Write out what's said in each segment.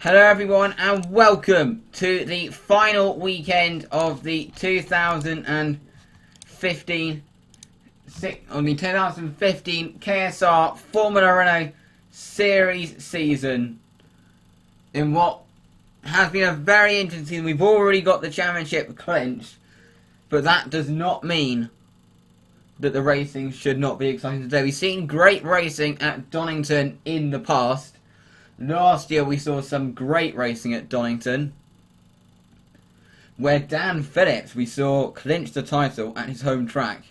Hello everyone and welcome to the final weekend of the 2015 KSR Formula Renault Series season in what has been a very interesting season. We've already got the championship clinched, but that does not mean that the racing should not be exciting today. We've seen great racing at Donington in the past. Last year we saw some great racing at Donington, where Dan Phillips we saw clinch the title at his home track.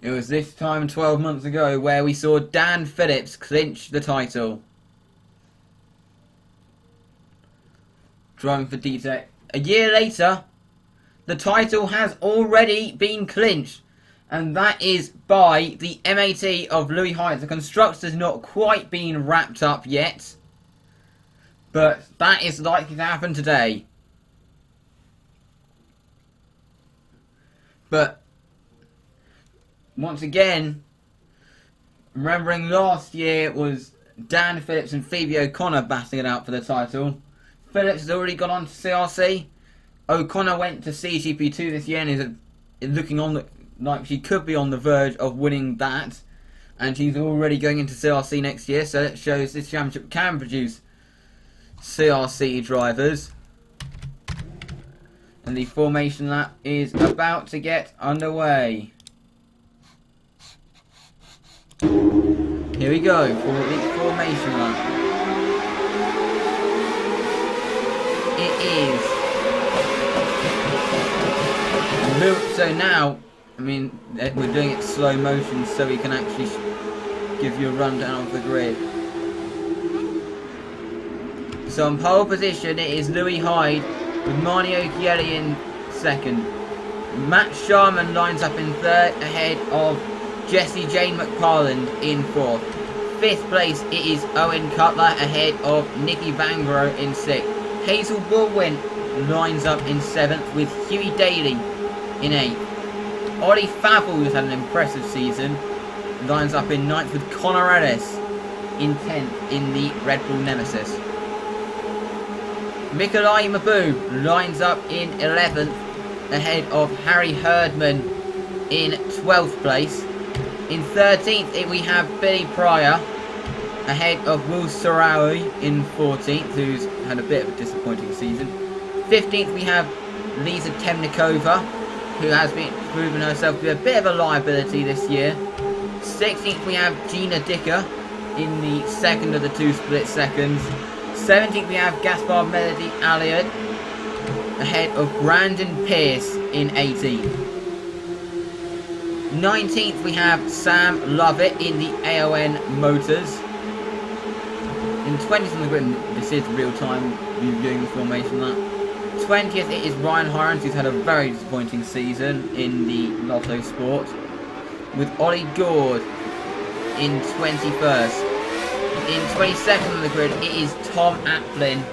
It was this time 12 months ago where we saw Dan Phillips clinch the title, driving for DTEC. A year later, the title has already been clinched, and that is by the MAT of Louis Hyde. The constructor's not quite been wrapped up yet, but that is likely to happen today. But once again, remembering last year it was Dan Phillips and Phoebe O'Connor battling it out for the title. Phillips has already gone on to CRC. O'Connor went to CGP2 this year and is looking on like she could be on the verge of winning that, and she's already going into CRC next year, so that shows this championship can produce CRC drivers. And the formation lap is about to get underway. Here we go for the formation lap. It is so now, I mean, we're doing it slow motion so we can actually give you a rundown of the grid. So on pole position it is Louis Hyde with Marnie O'Kelly in second. Matt Sharman lines up in third ahead of Jessie Jane McFarland in fourth. Fifth place it is Owen Cutler ahead of Nikki Vangro in sixth. Hazel Baldwin lines up in seventh with Huey Daly in eighth. Ollie Favell, who's had an impressive season, lines up in ninth with Connor Ellis in 10th in the Red Bull Nemesis. Mikolai Mabu lines up in 11th ahead of Harry Herdman in 12th place. In 13th we have Billy Pryor ahead of Will Sarawi in 14th, who's had a bit of a disappointing season. 15th we have Lisa Temnikova, who has been proven herself to be a bit of a liability this year. 16th we have Gina Dicker in the second of the two split seconds. 17th we have Gaspar Melody Elliott ahead of Brandon Pierce in 18th. 19th we have Sam Lovett in the AON Motors. In 20th on the grid, this is real time viewing the formation lap. 20th it is Ryan Hirons, who's had a very disappointing season in the Lotto Sport, with Ollie Gord in 21st. In 22nd on the grid it is Tom Aplin,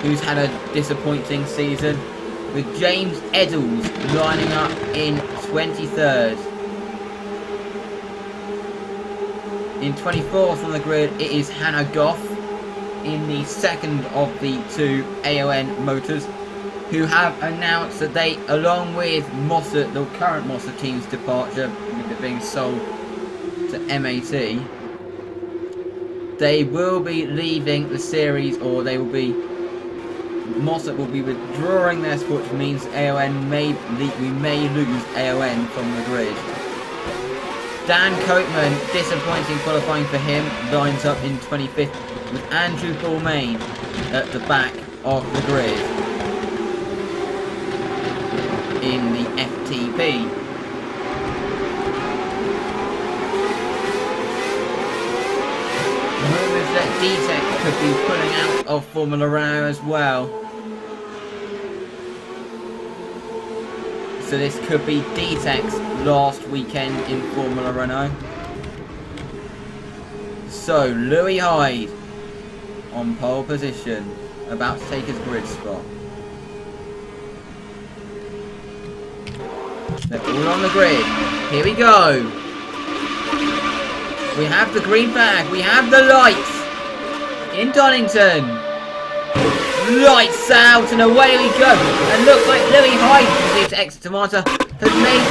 who's had a disappointing season, with James Eddles lining up in 23rd. In 24th on the grid it is Hannah Goff in the second of the two AON Motors, who have announced that they, along with Mossad, the current Mossad team's departure, with it being sold to MAT, they will be leaving the series, or Mossad will be withdrawing their sport, which means AON we may lose AON from the grid. Dan Coatman, disappointing qualifying for him, lines up in 25th with Andrew Balmain at the back of the grid in the FTP. Rumours that DTEC could be pulling out of Formula Renault as well. So this could be DTEC's last weekend in Formula Renault. So Louis Hyde on pole position, about to take his grid spot. They're all on the grid. Here we go. We have the green flag. We have the lights. in Donington. Lights out and away we go. And looks like Louis Hyde, to exit Tomato, has made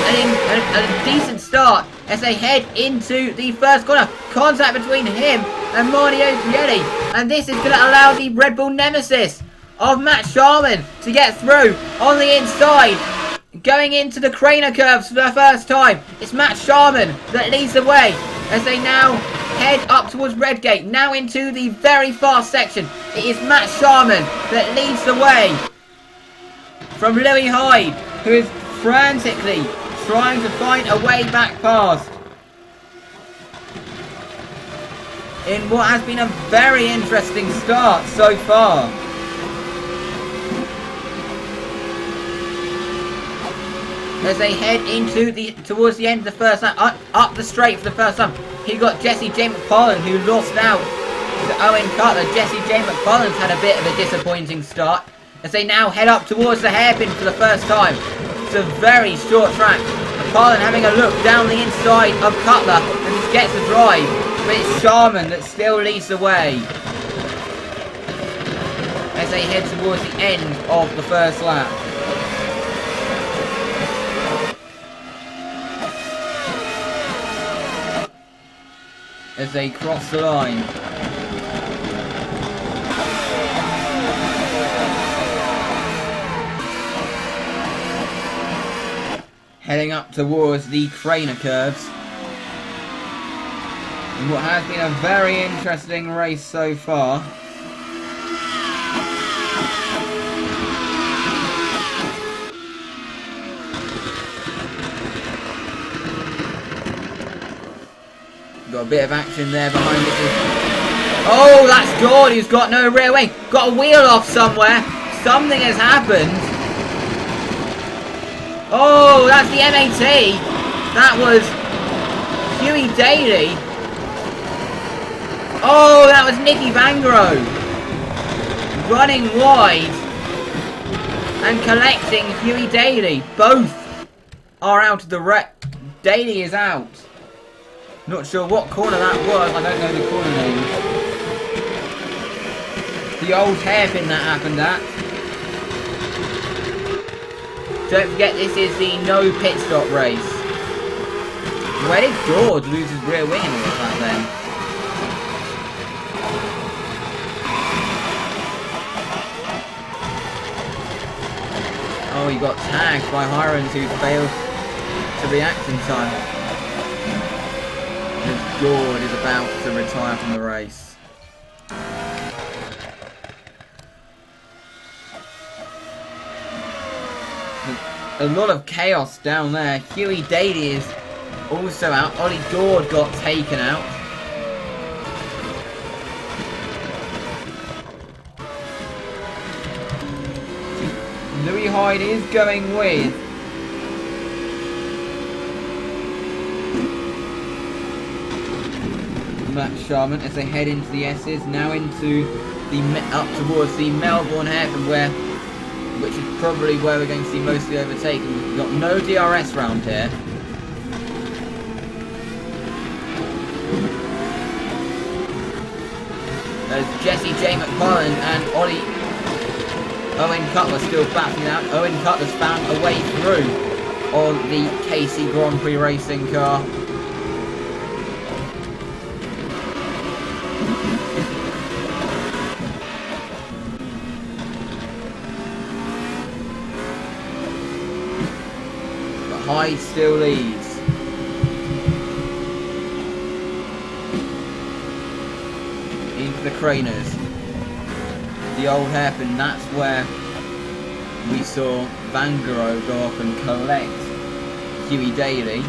a decent start as they head into the first corner. Contact between him and Mario Pielli. And this is going to allow the Red Bull nemesis of Matt Sharman to get through on the inside. Going into the Craner curves for the first time. It's Matt Sharman that leads the way as they now head up towards Redgate. Now into the very fast section. It is Matt Sharman that leads the way from Louis Hyde, who is frantically trying to find a way back past in what has been a very interesting start so far. As they head into towards the end of the first lap, up the straight for the first time. He got Jesse J. McFarlane, who lost out to Owen Cutler. Jesse J. McFarlane's had a bit of a disappointing start as they now head up towards the hairpin for the first time. It's a very short track. McFarlane having a look down the inside of Cutler and he gets the drive, but it's Sharman that still leads the way as they head towards the end of the first lap. As they cross the line. Heading up towards the Craner curves. In what has been a very interesting race so far. Got a bit of action there behind it. Oh, that's George who's got no rear wing. Got a wheel off somewhere. Something has happened. Oh, that's the MAT. That was Huey Daly. Oh, that was Nicky Vangro. Running wide and collecting Huey Daly. Both are out of the wreck. Daly is out. Not sure what corner that was. I don't know the corner name. The old hairpin that happened at. Don't forget, this is the no pit stop race. Where did George lose his rear wing in all of that then? Oh, he got tagged by Hirons who failed to react in time. George is about to retire from the race. A lot of chaos down there. Huey Daly is also out. Ollie Gord got taken out. Louis Hyde is going with Matt Sharman as they head into the S's, now into the up towards the Melbourne hairpin, which is probably where we're going to see most of the overtaking. We've got no DRS round here. There's Jesse J. McFarlane and Owen Cutler still battling out. Owen Cutler's found a way through on the KC Grand Prix racing car. Hyde still leads. Into the Craners. The old hairpin, that's where we saw Vangaro go off and collect Huey Daly.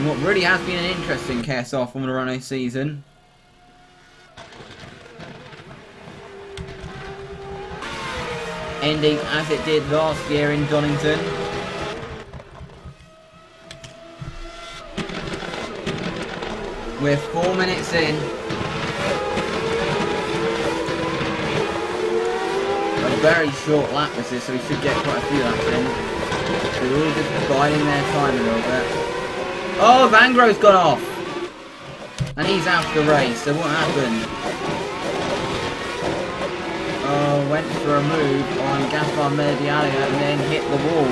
What really has been an interesting KSR Formula Renault season. Ending as it did last year in Donington. We're 4 minutes in. very short lap this is, so he should get quite a few laps in. They're really just biding their time a little bit. Oh, Van Gro's gone off! And he's out of the race, so what happened? Oh, went for a move on Gaspar Medialia and then hit the wall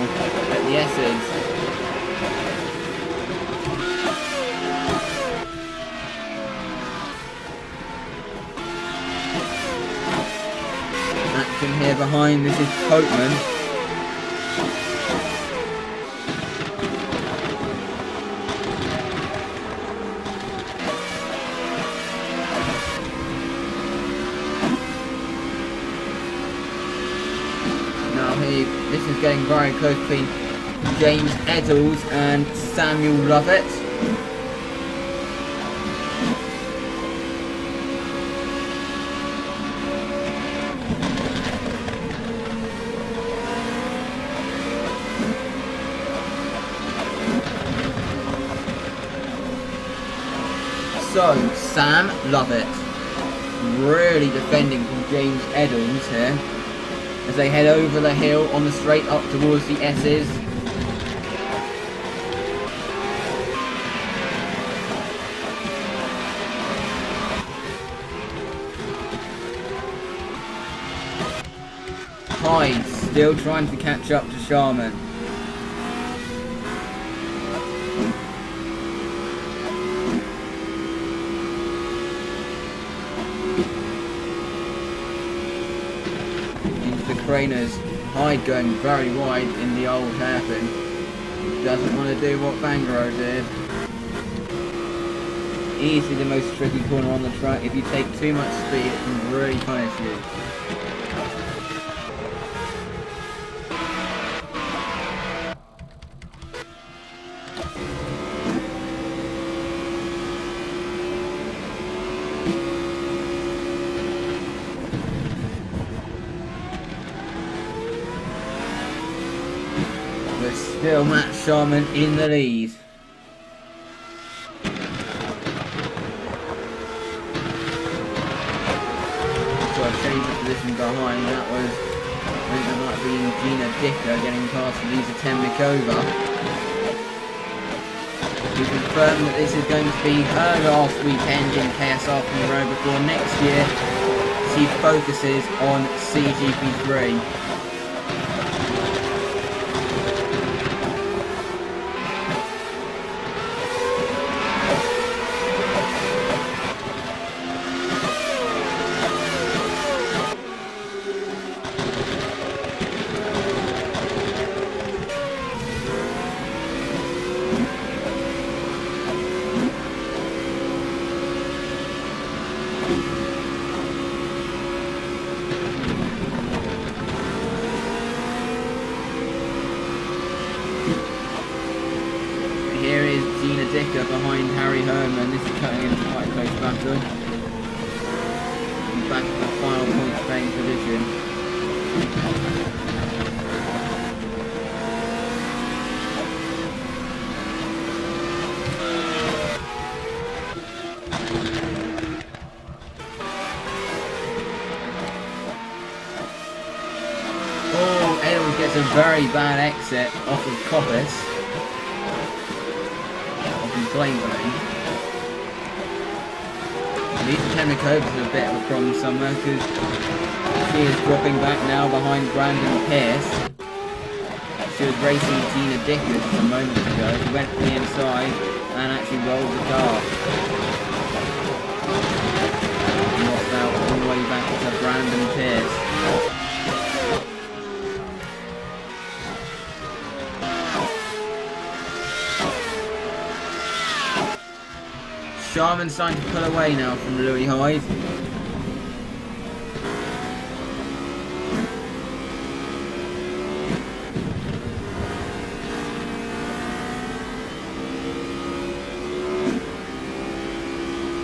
at the S's. Action here behind, this is Coatman. This is getting very close between James Eddles and Samuel Lovett. So, Sam Lovett really defending from James Eddles here, as they head over the hill on the straight up towards the S's. Hyde still trying to catch up to Sharman. Craners, Hyde going very wide in the old hairpin. Doesn't want to do what Bangro did. Easily the most tricky corner on the track. If you take too much speed, it can really punish you. Still Matt Sharman in the lead. So I've changed the position behind. That was, I think that might be Gina Dicker getting past Lisa Temnikova. We confirmed that this is going to be her last weekend in KSR from the road before next year she focuses on CGP3. Behind Harry Herman, this is cutting into quite a close battle. Back to the final points paying position. Oh, Edwards gets a very bad exit off of Coppice. Blaming. Lisa Temnikova's a bit of a problem somewhere because she is dropping back now behind Brandon Pierce. She was racing Gina Dickers a moment ago. She went to the inside and actually rolled the car. Lost out all the way back to Brandon Pierce. Sharman's starting to pull away now from Louis Hyde.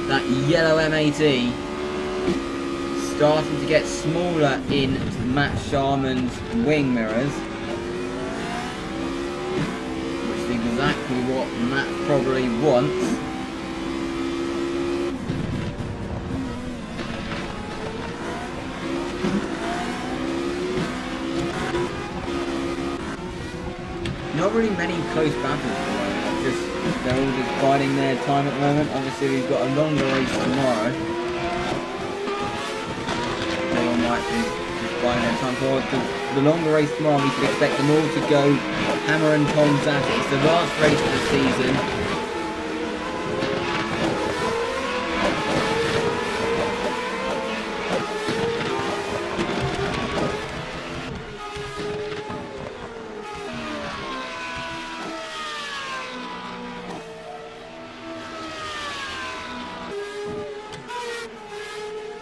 That yellow MAT starting to get smaller in Matt Sharman's wing mirrors, which is exactly what Matt probably wants. not really many close battles at the moment. They're all just biding their time at the moment. Obviously, we've got a longer race tomorrow. They all might be just biding their time for the longer race tomorrow. We should expect them all to go hammer and tongs at it. It's the last race of the season.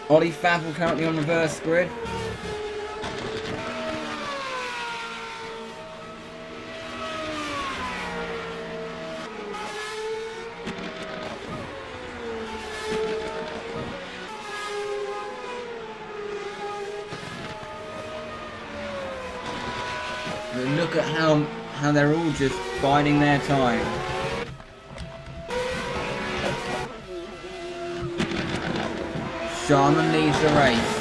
Ollie Favell currently on reverse grid. But look at how they're all just biding their time. Sharman leads the race.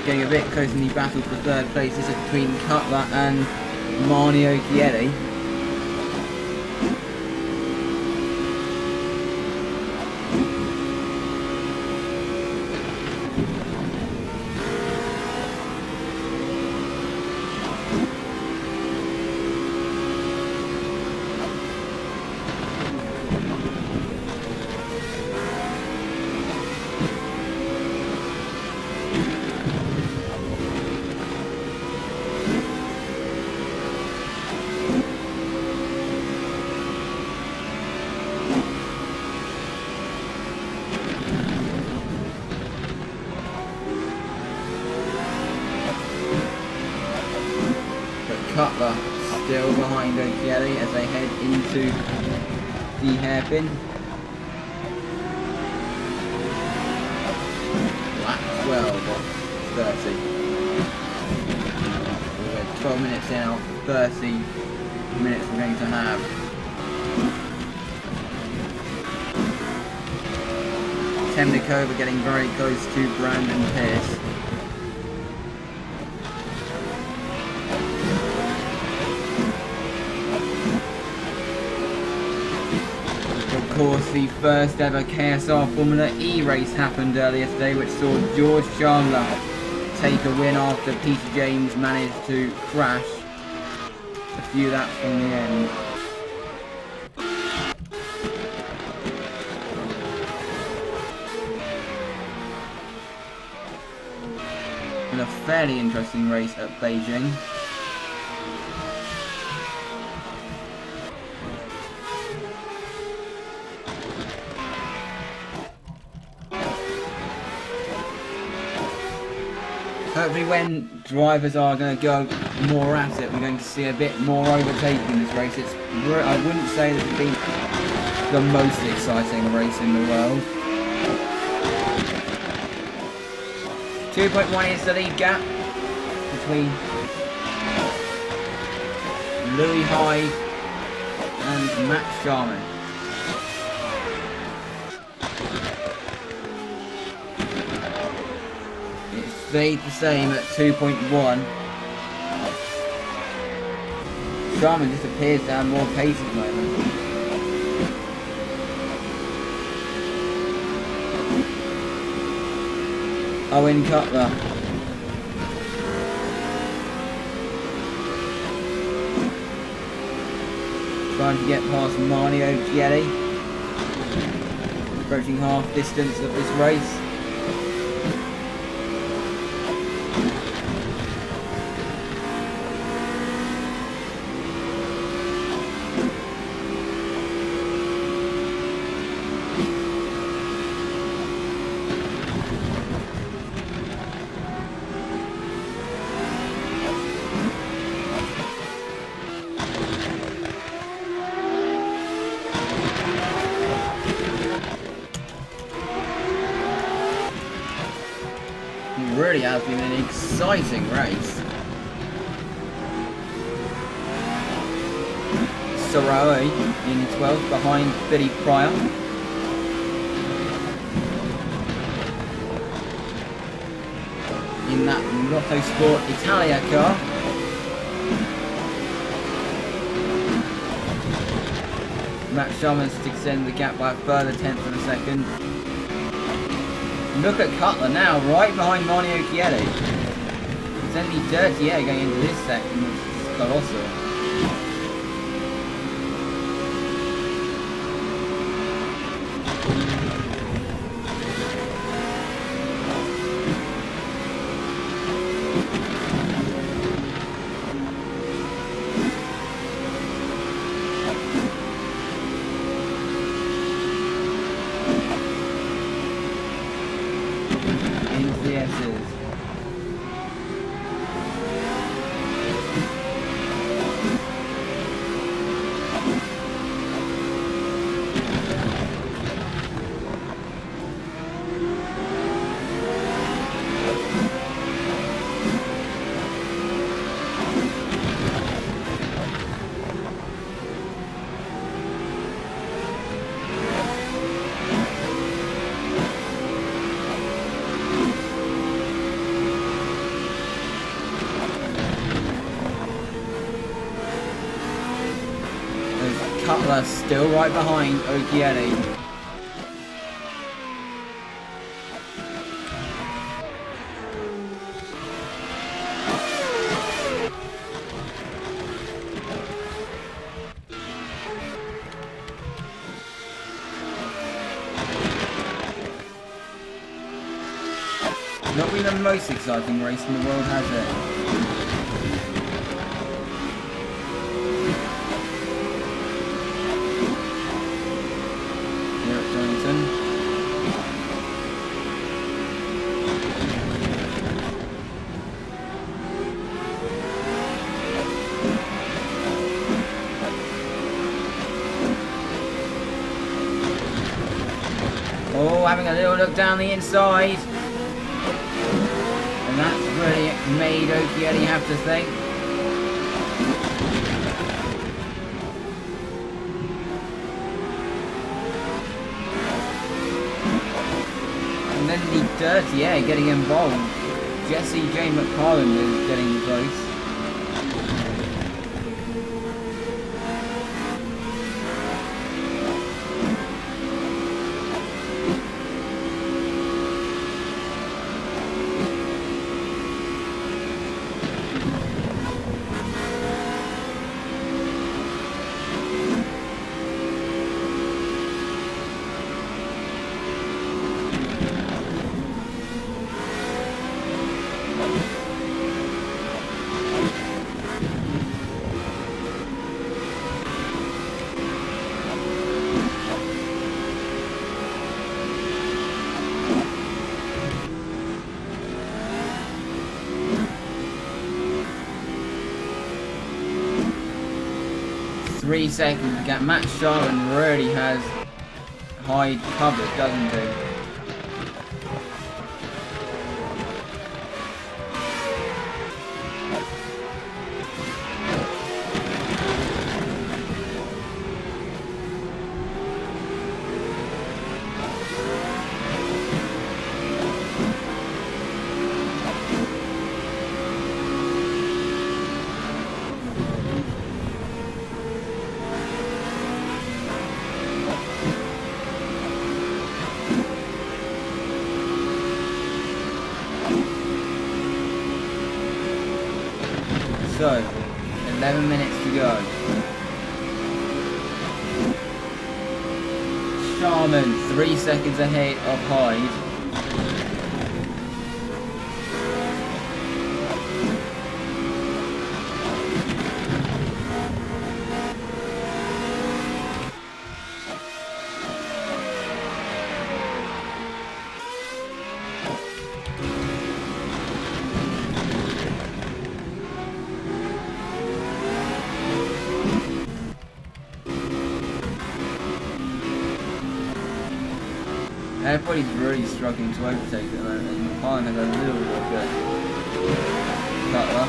Getting a bit close in the battle for third place. This is between Cutler and Marnie Occhielli. Cutler still behind Occhielli as they head into the hairpin. Lap 12 of 30. We're 12 minutes in out of 30 minutes we're going to have. Temnikova getting very close to Brandon Pierce. Of course, the first ever KSR Formula E race happened earlier today, which saw George Chandler take a win after Peter James managed to crash a few laps from the end. And a fairly interesting race at Beijing. Hopefully when drivers are going to go more at it, we're going to see a bit more overtaking in this race. I wouldn't say that it's been the most exciting race in the world. 2.1 is the lead gap between Louis Hyde and Max Sharman. Stayed the same at 2.1. Sharman just appears to have more pace at the moment. Owen Cutler. Trying to get past Marnie Occhielli. Approaching half distance of this race. It really has been an exciting race. Sorrow in 12th behind Billy Pryor. In that Lotto Sport Italia car. Max Sharman's to extend the gap by a further tenth of a second. Look at Cutler now, right behind Marnie Occhielli. It's only dirty air going into this section, which is colossal. Cutler still right behind Occhielli. Not been the most exciting race in the world, has it? Donington. Oh, having a little look down the inside. And that's really made Occhielli have to think. And then the dirty air getting involved. Jesse J. McCarlan is getting close. Three seconds to get Matt Sharman really has Hyde covered, doesn't he? So, 11 minutes to go. Sharman, 3 seconds ahead of Hyde. Everybody's really struggling to overtake at the moment, and McLaren has a little look at Cutler.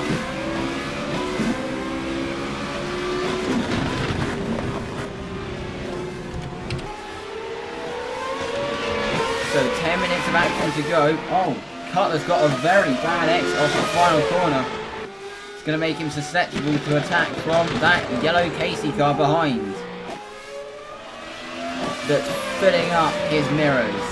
So 10 minutes of action to go. Oh, Cutler's got a very bad exit off the final corner. It's going to make him susceptible to attack from that yellow Casey car behind. That's filling up his mirrors.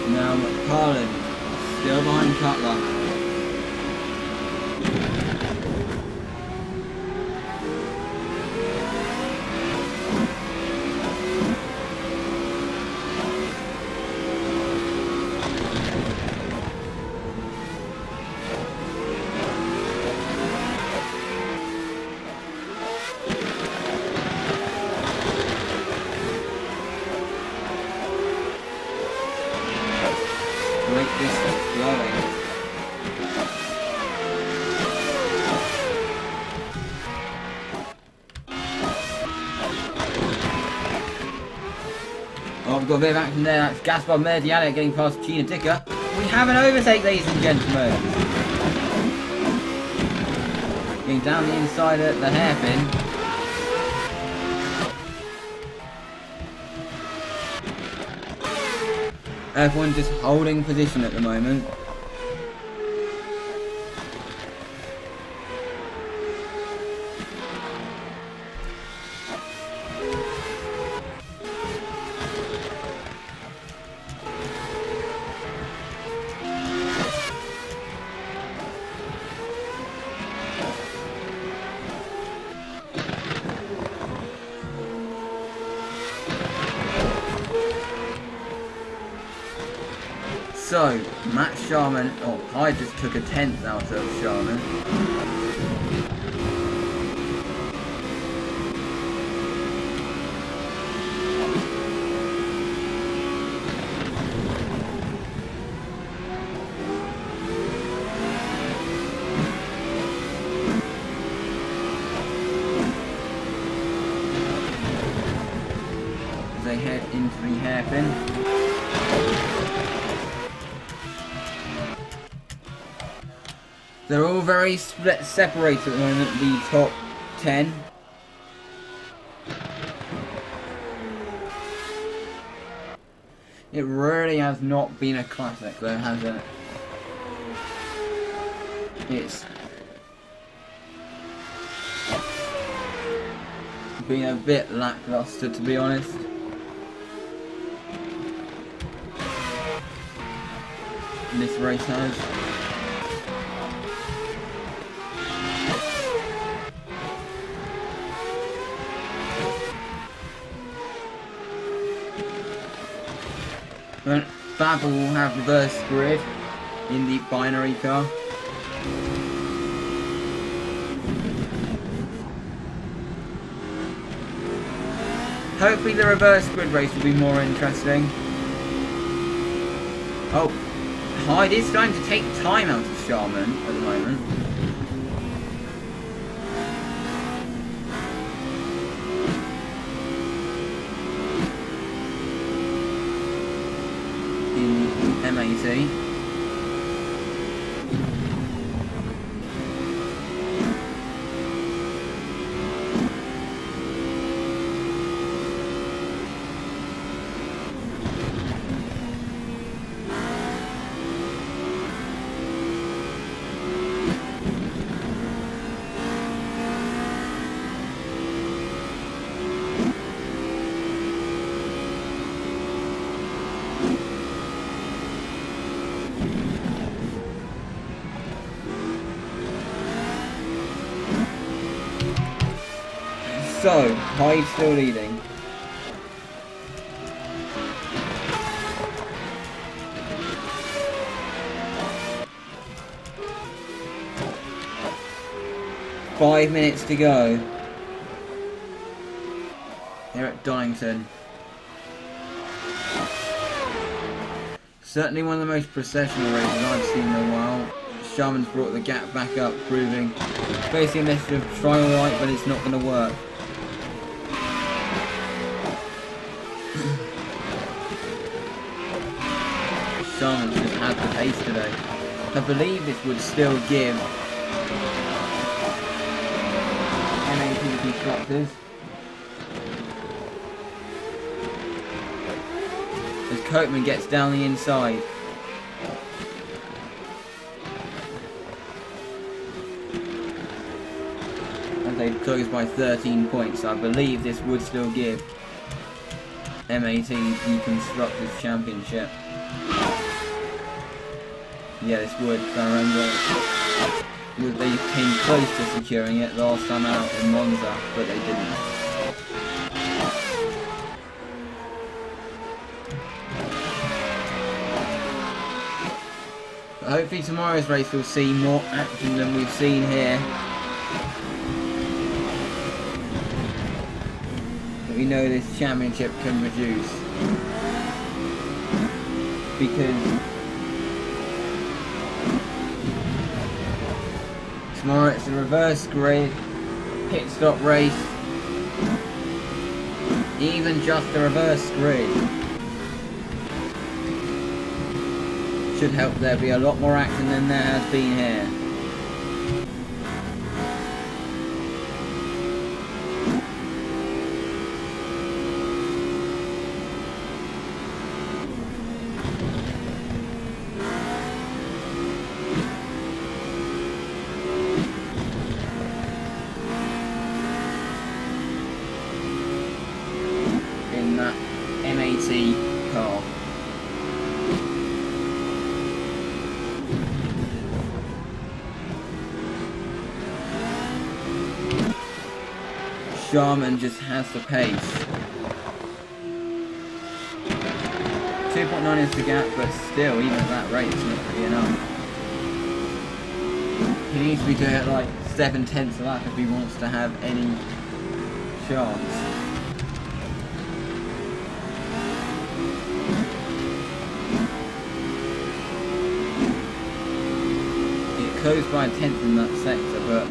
Now McLaren still behind Cutler. Great distance flowing. Oh, we've got a bit of action there. That's Gaspar Merdiale getting past Gina Dicker. We have an overtake, ladies and gentlemen. Getting down the inside at the hairpin. Everyone just holding position at the moment. So, Matt Sharman, oh, I just took a 10th out of Sharman. As they head into the hairpin. They're all very separated at the moment, the top 10. It really has not been a classic though, has it? It's been a bit lackluster, to be honest. This race has. Fab will have reverse grid in the binary car. Hopefully the reverse grid race will be more interesting. Oh, Hyde is starting to take time out of Sharman at the moment. MAT. So, Hyde still leading. 5 minutes to go. Here at Donington. Certainly one of the most processional races I've seen in a while. Sharman's brought the gap back up, proving basically a message of try alright, but it's not going to work. Sharman's just had the pace today. I believe this would still give MAT constructors. As Coatman gets down the inside. And they've closed by 13 points. So I believe this would still give MAT the Constructors' Championship. Yeah, this would. I remember they came close to securing it last time out in Monza, but they didn't. Hopefully tomorrow's race will see more action than we've seen here. But we know this championship can produce. Because tomorrow it's a reverse grid, pit stop race, even just the reverse grid. Should help there be a lot more action than there has been here. In that MAT car. Sharman just has the pace. 2.9 is the gap, but still, even at that rate, it's not really enough. He needs to be doing it like 7/10 a lap if he wants to have any chance. It closed by a 10th in that sector, but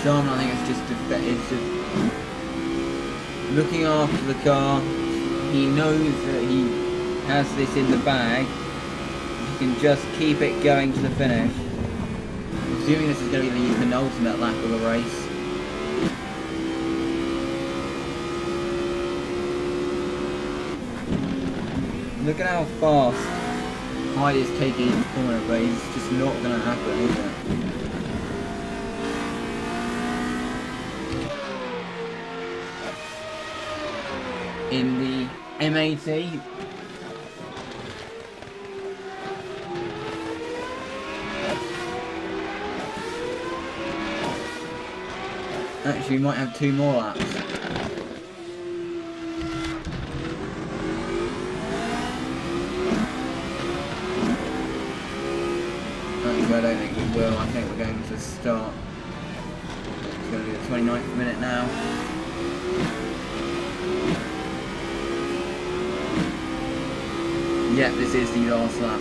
Sharman, I think it's just looking after the car. He knows that he has this in the bag. He can just keep it going to the finish. Assuming this is going to be the penultimate lap of the race. Look at how fast Hyde is taking each corner, but it's just not going to happen, is it? In the MAT, actually we might have 2 more laps. Actually, I don't think we will. I think we're going to start. It's going to be the 29th minute now. Yeah, this is the last lap.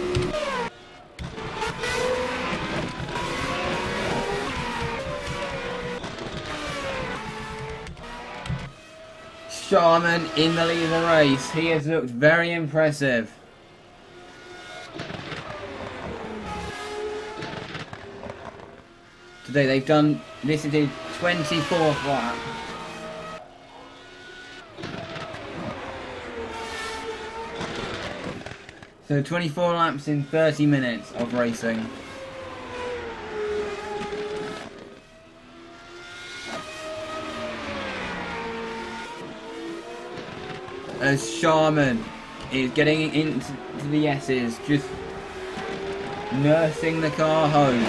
Sharman in the lead of the race. He has looked very impressive. Today they've done, this is his 24th lap. So 24 laps in 30 minutes of racing. As Sharman is getting into the S's, just nursing the car home.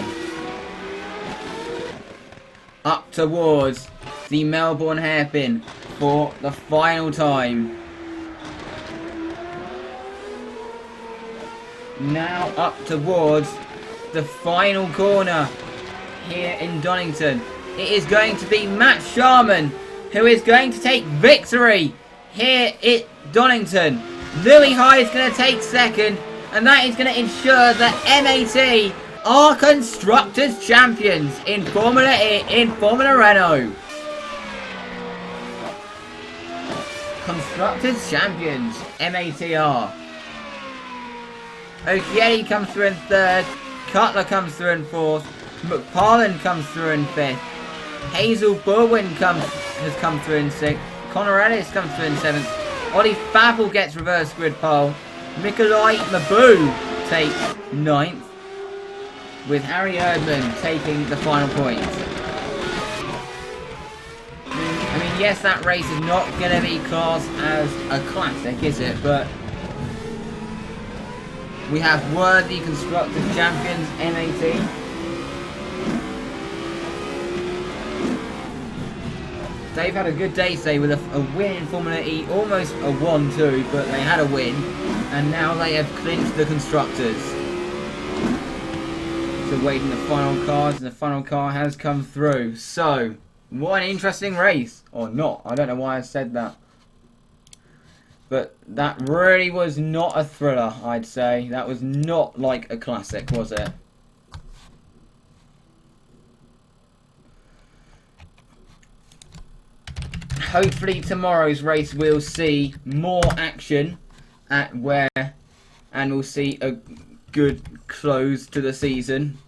Up towards the Melbourne hairpin for the final time. Now up towards the final corner. here in Donington. It is going to be Matt Sharman who is going to take victory here at Donington. Louis High is going to take second, and that is going to ensure that MAT are Constructors Champions in Formula Renault. Constructors Champions, MATR. Okieli comes through in third, Cutler comes through in fourth, McParlin comes through in fifth, Hazel Burwin has come through in sixth, Connor Ellis comes through in seventh, Ollie Favell gets reverse grid pole, Nikolai Mabou takes ninth, with Harry Erdman taking the final points. I mean, yes, that race is not going to be classed as a classic, is it? But we have worthy Constructors Champions, MAT. They've had a good day today with a win in Formula E, almost a 1-2, but they had a win, and now they have clinched the Constructors. So waiting the final cars, and the final car has come through. So, what an interesting race. Or not, I don't know why I said that. But that really was not a thriller, I'd say. That was not like a classic, was it? Hopefully tomorrow's race we'll see more action at where, and we'll see a good close to the season.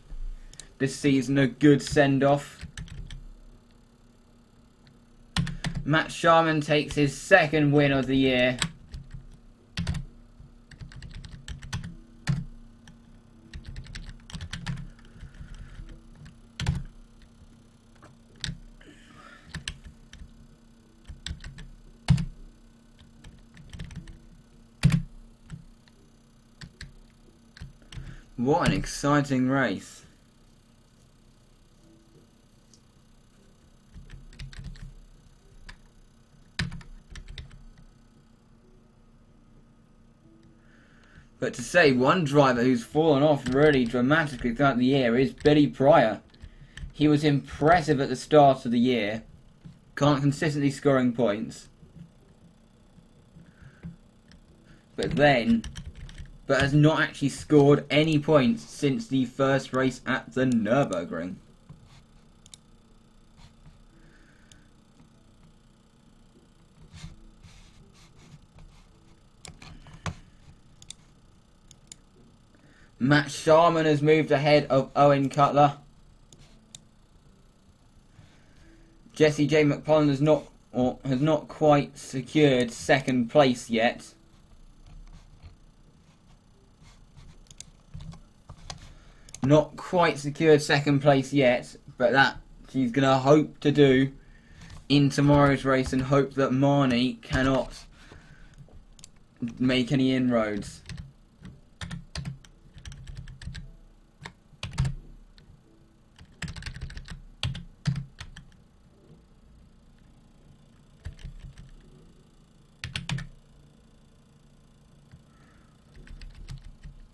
This season a good send-off. Matt Sharman takes his second win of the year. What an exciting race. But to say one driver who's fallen off really dramatically throughout the year is Billy Pryor. He was impressive at the start of the year. Can't consistently scoring points. But has not actually scored any points since the first race at the Nürburgring. Matt Sharman has moved ahead of Owen Cutler. Jesse J. McParlin has not quite secured second place yet. Not quite secured second place yet, but that she's going to hope to do in tomorrow's race, and hope that Marnie cannot make any inroads.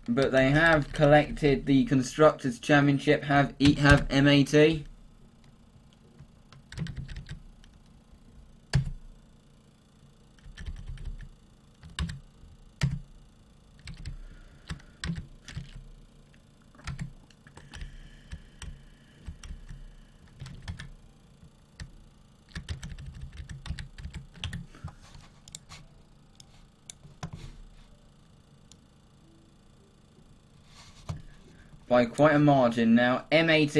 But they have collected the Constructors' Championship, have MAT. By quite a margin now. MAT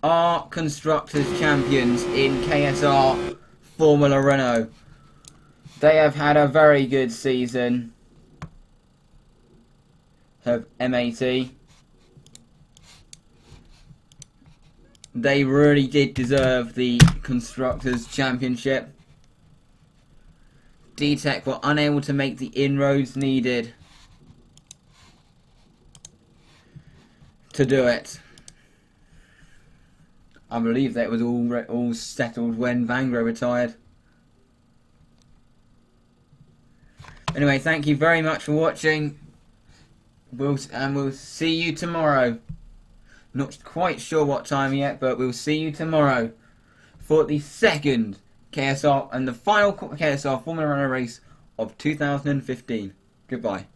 are Constructors Champions in KSR Formula Renault. They have had a very good season. Have MAT. They really did deserve the Constructors Championship. D-Tech were unable to make the inroads needed to do it. I believe that was all settled when Vangra retired. Anyway, thank you very much for watching. We'll see you tomorrow. Not quite sure what time yet, but we'll see you tomorrow for the second KSR and the final KSR Formula Renault race of 2015. Goodbye.